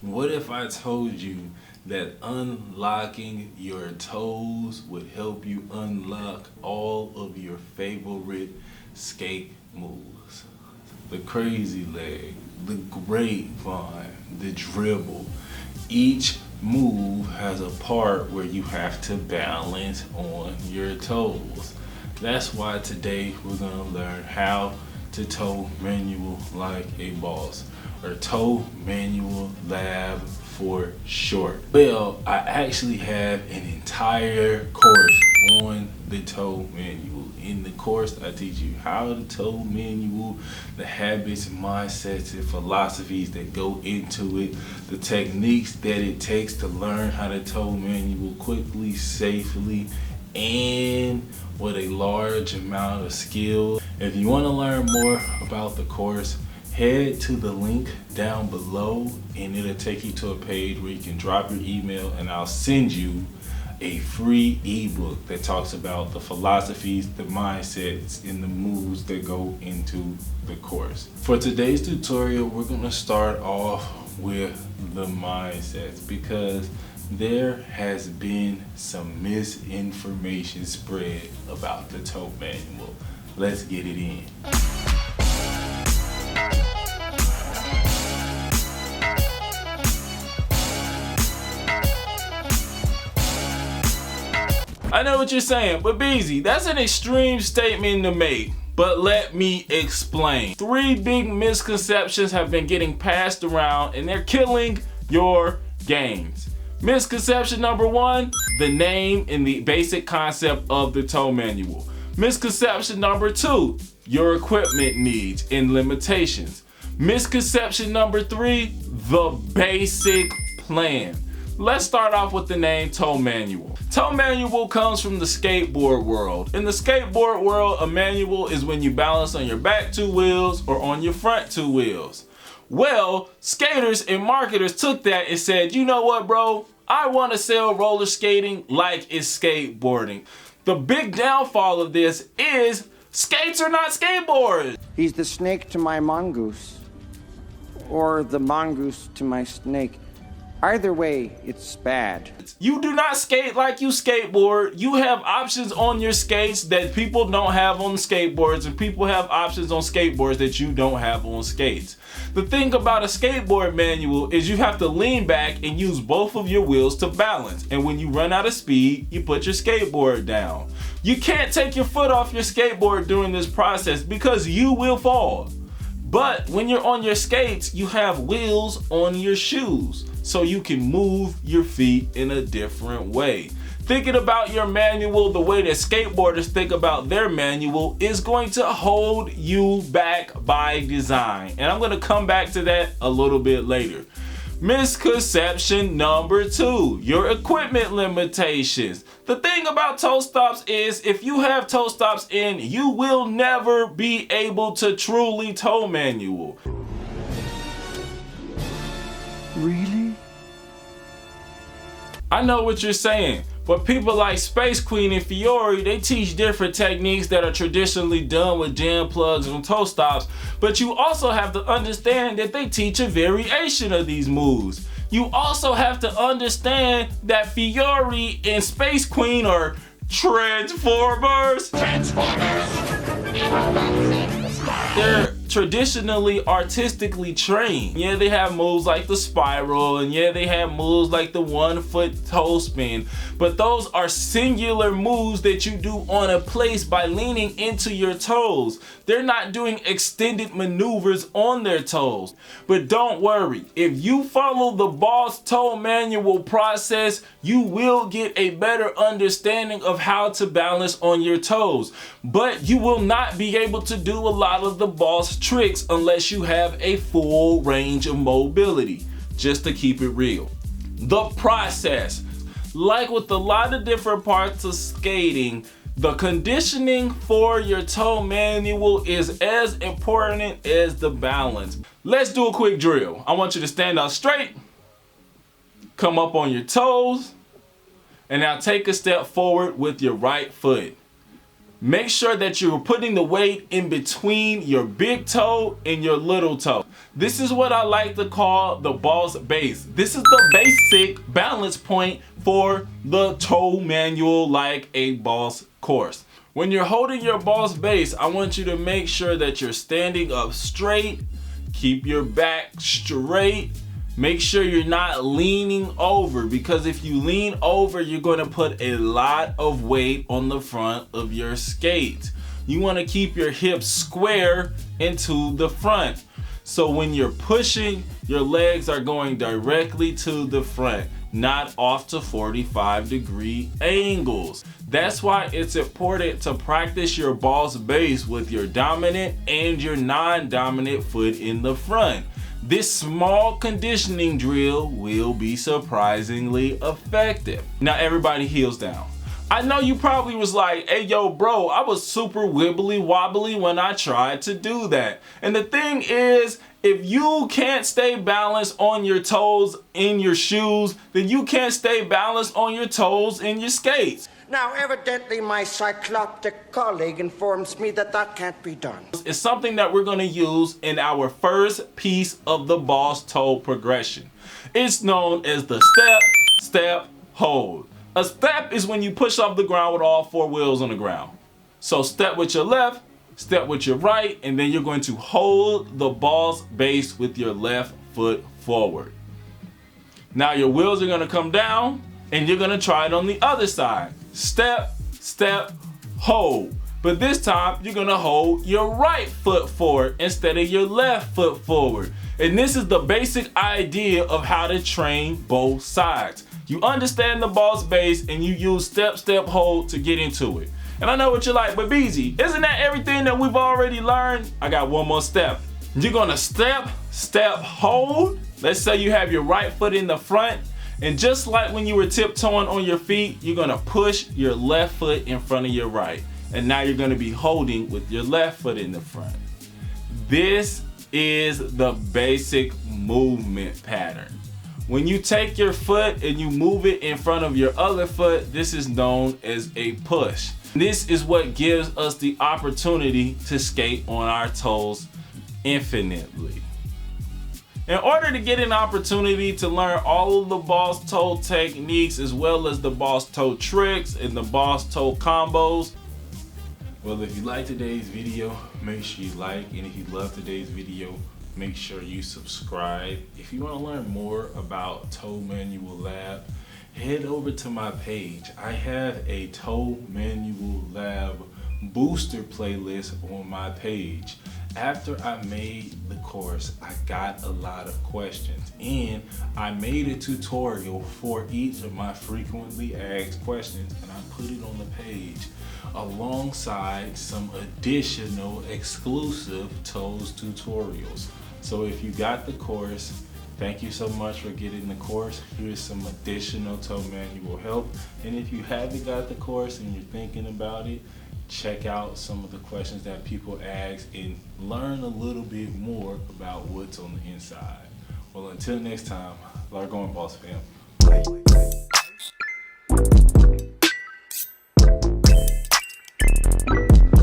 What if I told you that unlocking your toes would help you unlock all of your favorite skate moves? The crazy leg, the grapevine, the dribble. Each move has a part where you have to balance on your toes. That's why today we're gonna learn how to toe manual like a boss, or toe manual lab for short. Well, I actually have an entire course on the toe manual. In the course, I teach you how to toe manual, the habits, mindsets, and philosophies that go into it, the techniques that it takes to learn how to toe manual quickly, safely, and with a large amount of skill. If you want to learn more about the course, head to the link down below and it'll take you to a page where you can drop your email and I'll send you a free ebook that talks about the philosophies, the mindsets, and the moves that go into the course. For today's tutorial, we're going to start off with the mindsets because there has been some misinformation spread about the toe manual. Let's get it in. I know what you're saying, but Beezy, that's an extreme statement to make. But let me explain. 3 big misconceptions have been getting passed around and they're killing your games. Misconception number 1, the name and the basic concept of the toe manual. Misconception number 2, your equipment needs and limitations. Misconception number 3, the basic plan. Let's start off with the name toe manual. Toe manual comes from the skateboard world. In the skateboard world, a manual is when you balance on your back 2 wheels or on your front 2 wheels. Well, skaters and marketers took that and said, you know what, bro? I want to sell roller skating like it's skateboarding. The big downfall of this is skates are not skateboards. He's the snake to my mongoose, or the mongoose to my snake. Either way, it's bad. You do not skate like you skateboard. You have options on your skates that people don't have on skateboards, and people have options on skateboards that you don't have on skates. The thing about a skateboard manual is you have to lean back and use both of your wheels to balance. And when you run out of speed, you put your skateboard down. You can't take your foot off your skateboard during this process because you will fall. But when you're on your skates, you have wheels on your shoes, so you can move your feet in a different way. Thinking about your manual the way that skateboarders think about their manual is going to hold you back by design. And I'm going to come back to that a little bit later. Misconception number 2, your equipment limitations. The thing about toe stops is if you have toe stops in, you will never be able to truly toe manual. Really? I know what you're saying, but people like Space Queen and Fiore, they teach different techniques that are traditionally done with jam plugs and toe stops, but you also have to understand that they teach a variation of these moves. You also have to understand that Fiore and Space Queen are Transformers. They're traditionally artistically trained. Yeah, they have moves like the spiral, and yeah, they have moves like the 1-foot toe spin, but those are singular moves that you do on a place by leaning into your toes. They're not doing extended maneuvers on their toes. But don't worry, if you follow the boss toe manual process, you will get a better understanding of how to balance on your toes. But you will not be able to do a lot of the boss tricks unless you have a full range of mobility, just to keep it real. The process, like with a lot of different parts of skating, the conditioning for your toe manual is as important as the balance. Let's do a quick drill. I want you to stand up straight, come up on your toes, and now take a step forward with your right foot. make sure that you're putting the weight in between your big toe and your little toe. This is what I like to call the boss base. This is the basic balance point for the toe manual like a boss course. When you're holding your boss base, I want you to make sure that you're standing up straight, keep your back straight, make sure you're not leaning over, because if you lean over, you're going to put a lot of weight on the front of your skate. You want to keep your hips square into the front. So when you're pushing, your legs are going directly to the front, not off to 45-degree angles. That's why it's important to practice your boss base with your dominant and your non-dominant foot in the front. This small conditioning drill will be surprisingly effective. Now everybody heels down. I know you probably was like, hey yo bro, I was super wibbly wobbly when I tried to do that. And the thing is, if you can't stay balanced on your toes in your shoes, then you can't stay balanced on your toes in your skates. Now, evidently, my cycloptic colleague informs me that that can't be done. It's something that we're going to use in our first piece of the boss toe progression. It's known as the step, step, hold. A step is when you push off the ground with all four wheels on the ground. So step with your left, step with your right, and then you're going to hold the boss base with your left foot forward. Now your wheels are going to come down, and you're going to try it on the other side. Step, step, hold. But this time, you're going to hold your right foot forward instead of your left foot forward. And this is the basic idea of how to train both sides. You understand the boss base and you use step, step, hold to get into it. And I know what you're like, but BZ, isn't that everything that we've already learned? I got one more step. You're going to step, step, hold. Let's say you have your right foot in the front. And just like when you were tiptoeing on your feet, you're gonna push your left foot in front of your right. And now you're gonna be holding with your left foot in the front. This is the basic movement pattern. When you take your foot and you move it in front of your other foot, this is known as a push. This is what gives us the opportunity to skate on our toes infinitely. In order to get an opportunity to learn all of the boss toe techniques as well as the boss toe tricks and the boss toe combos, well, if you like today's video, make sure you like, and if you love today's video, make sure you subscribe. If you want to learn more about Toe Manual Lab, head over to my page. I have a Toe Manual Lab booster playlist on my page. After I made the course, I got a lot of questions, and I made a tutorial for each of my frequently asked questions, and I put it on the page alongside some additional exclusive toes tutorials. So if you got the course, thank you so much for getting the course. Here's some additional toe manual help. And if you haven't got the course and you're thinking about it, check out some of the questions that people ask and learn a little bit more about what's on the inside. Well, until next time, Largo and Boss Fam.